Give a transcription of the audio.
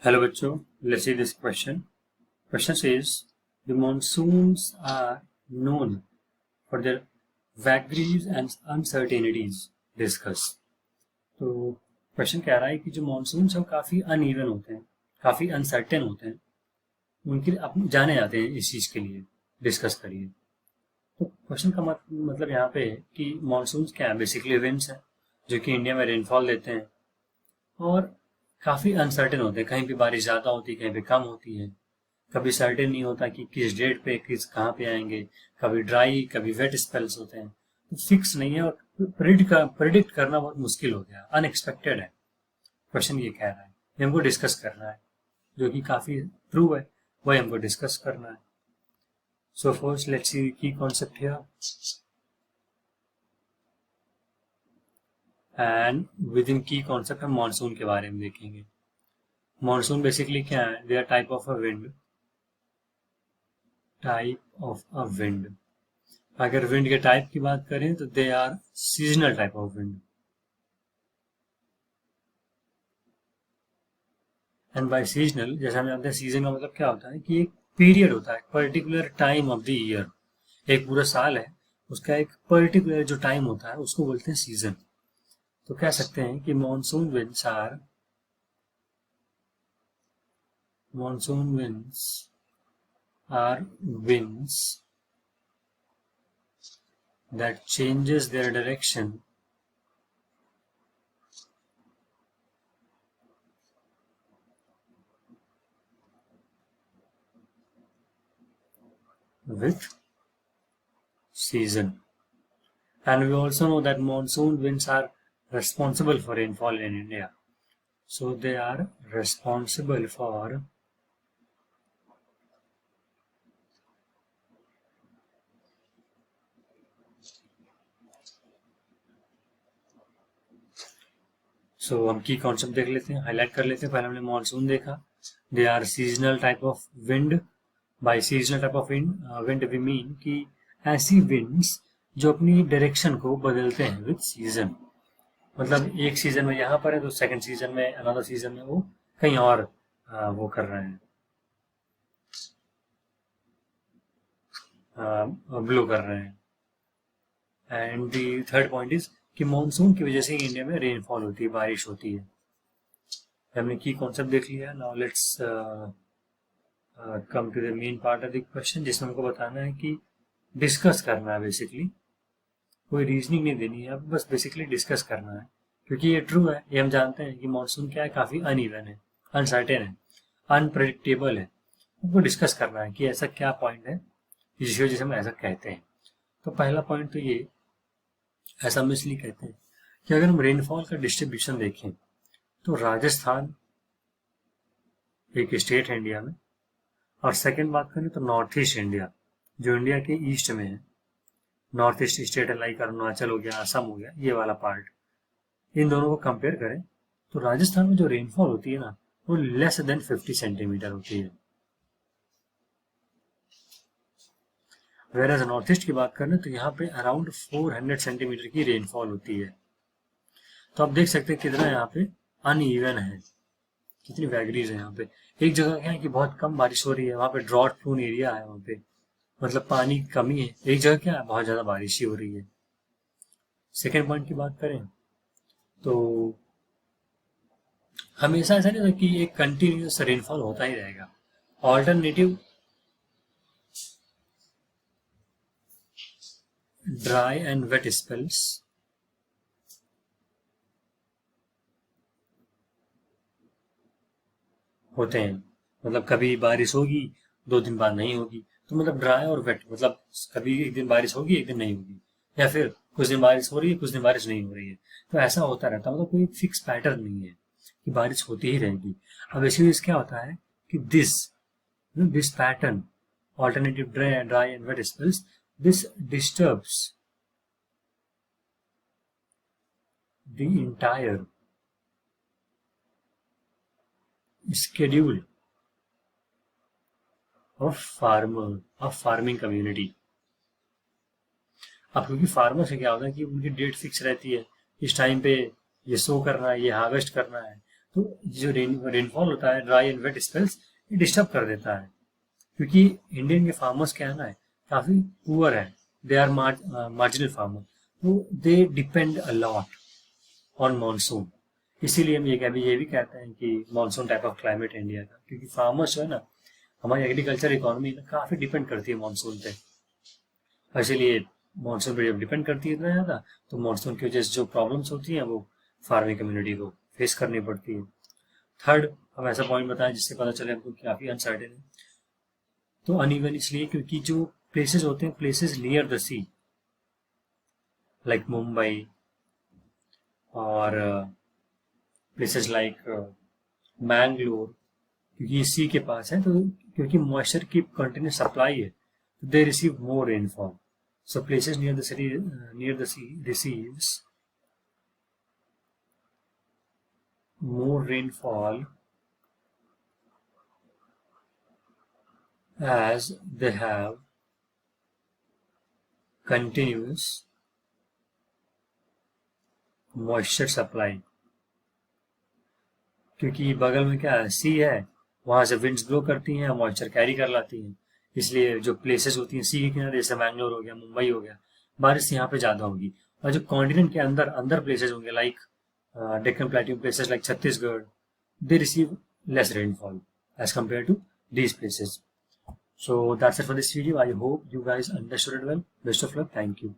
Hello बच्चों, let's see this question. Question says the monsoons are known for their vagaries and uncertainties. Discuss. तो question कह रहा है कि जो मानसून है वो काफ़ी अनइवन होते हैं, काफ़ी अनसर्टेन होते हैं, उनके लिए जाने जाते हैं इस चीज़ के लिए। डिस्कस करिए। तो क्वेश्चन का मतलब यहाँ पे है कि मानसून क्या है? बेसिकली विंड्स हैं जो कि इंडिया में रेनफॉल देते हैं और काफ़ी अनसर्टेन होते हैं। कहीं पे बारिश ज़्यादा होती है, कहीं पे कम होती है। कभी सर्टेन नहीं होता कि किस डेट पे कहाँ पे आएंगे। कभी ड्राई कभी वेट स्पेल्स होते हैं, तो फिक्स नहीं है और प्रिडिक्ट करना बहुत मुश्किल हो गया, अनएक्सपेक्टेड है। क्वेश्चन ये कह रहा है, ये हमको डिस्कस करना है, जो कि काफ़ी ट्रू है, वही हमको डिस्कस करना है। सो फर्स्ट लेट्स सी की concept here and with in की कॉन्सेप्ट हम मानसून के बारे में देखेंगे। मानसून बेसिकली क्या है? They are type of a wind, type of a wind. अगर विंड के टाइप की बात करें तो they are seasonal type of wind. And by seasonal, जैसे हम जानते हैं सीजन का मतलब क्या होता है कि एक पीरियड होता है, particular time of the year. एक पूरा साल है, उसका एक पर्टिकुलर जो टाइम होता है उसको बोलते हैं सीजन। तो कह सकते हैं कि monsoon winds are winds that changes their direction with season. And we also know that monsoon winds are responsible for rainfall in India. So they are responsible for हम की कॉन्सेप्ट देख लेते हैं, हाईलाइट कर लेते हैं। पहले हमने मानसून देखा, they are seasonal type of wind. By seasonal type of wind we mean कि ऐसी विंड्स जो अपनी डायरेक्शन को बदलते हैं विद सीजन। मतलब एक सीजन में यहाँ पर है तो सेकंड सीजन में, अनदर सीजन में वो कहीं और वो कर रहे हैं, ब्लो कर रहे हैं। And the third point is कि मानसून की वजह से इंडिया में रेनफॉल होती है, बारिश होती है। हमने की कॉन्सेप्ट देख लिया। Now let's come to the main part of the question, जिसमें हमको बताना है कि डिस्कस करना है। बेसिकली कोई रीजनिंग नहीं देनी है, बस बेसिकली डिस्कस करना है, क्योंकि ये ट्रू है, ये हम जानते हैं कि मानसून क्या है, काफ़ी अनइवन है, अनसर्टेन है, अनप्रेडिक्टेबल है। हमको डिस्कस करना है कि ऐसा क्या पॉइंट है जिसकी वजह से हम ऐसा कहते हैं। तो पहला पॉइंट तो ये, ऐसा हम इसलिए कहते हैं कि अगर हम रेनफॉल का डिस्ट्रीब्यूशन देखें तो राजस्थान एक स्टेट है इंडिया में, और सेकंड बात करें तो नॉर्थ ईस्ट इंडिया, जो इंडिया के ईस्ट में है, नॉर्थ ईस्ट स्टेट है, लाइक अरुणाचल हो गया, असम हो गया, ये वाला पार्ट, इन दोनों को कंपेयर करें तो राजस्थान में जो रेनफॉल होती है ना, वो लेस देन 50 सेंटीमीटर होती है। वेराज नॉर्थ ईस्ट की बात करें तो यहाँ पे अराउंड 400 सेंटीमीटर की रेनफॉल होती है। तो आप देख सकते हैं कितना यहाँ पे अनइवन है, कितनी वैगरीज है यहाँ पे। एक जगह क्या है कि बहुत कम बारिश हो रही है, वहाँ पे ड्रॉट प्रोन एरिया है, वहाँ पे मतलब पानी की कमी है। एक जगह क्या है, बहुत ज्यादा बारिश ही हो रही है। सेकेंड पॉइंट की बात करें तो हमेशा ऐसा नहीं होता कि एक कंटिन्यूस रेनफॉल होता ही रहेगा। Alternative dry and wet spells होते हैं। मतलब कभी बारिश होगी, 2 दिन बाद नहीं होगी, तो मतलब ड्राई और वेट, मतलब कभी एक दिन बारिश होगी, एक दिन नहीं होगी, या फिर कुछ दिन बारिश हो रही है, कुछ दिन बारिश नहीं हो रही है। तो ऐसा होता रहता है, मतलब कोई फिक्स पैटर्न नहीं है कि बारिश होती ही रहेगी। अब इसी क्या होता है कि this pattern, alternative dry and wet spells, this disturbs the entire schedule of farming community। अब क्योंकि फार्मर से क्या होता है कि उनकी डेट फिक्स रहती है, इस टाइम पे ये सो करना है, ये हार्वेस्ट करना है, तो जो रेनफॉल होता है, ड्राई एंड वेट स्पेल्स, ये डिस्टर्ब कर देता है, क्योंकि इंडियन के फार्मर्स क्या है ना, काफ़ी पुअर है, दे आर मार्जिनल फार्मर, तो they depend a lot on monsoon. इसीलिए हम ये भी कहते हैं कि मानसून टाइप ऑफ क्लाइमेट है इंडिया का, क्योंकि फार्मर्स जो है ना, हमारी एग्रीकल्चर इकोनॉमी काफ़ी डिपेंड करती है मानसून पे। इसीलिए मानसून पे जब डिपेंड करती है इतना ज़्यादा, तो मानसून की वजह से जो प्रॉब्लम्स होती हैं वो फार्मिंग कम्युनिटी को फेस करनी पड़ती है। थर्ड, हम ऐसा पॉइंट बताएं जिससे पता चले हमको काफ़ी अनसर्टेन है। तो अनइवन इसलिए क्योंकि जो प्लेसेस होते हैं, places near the sea, like Mumbai और प्लेसेस लाइक मैंगलोर, क्योंकि सी के पास है, तो क्योंकि मॉइस्चर की कंटिन्यूस सप्लाई है, तो they receive more rainfall. So places near the city, near the sea, receives more rainfall as they have continuous moisture supply. क्योंकि बगल में क्या है, सी है, वहां से विंड्स ब्लो करती हैं, मॉइस्चर कैरी कर लाती हैं, इसलिए जो प्लेसेस होती हैं सी के किनारे, जैसे मैंगलोर हो गया, मुंबई हो गया, बारिश यहाँ पे ज्यादा होगी. और जो कॉन्टिनेंट के अंदर अंदर प्लेसेस होंगे, like Deccan plateau places like Chhattisgarh, they receive less rainfall as compared to these places. So that's it for this video. I hope you guys understood it well. Best of luck. Thank you.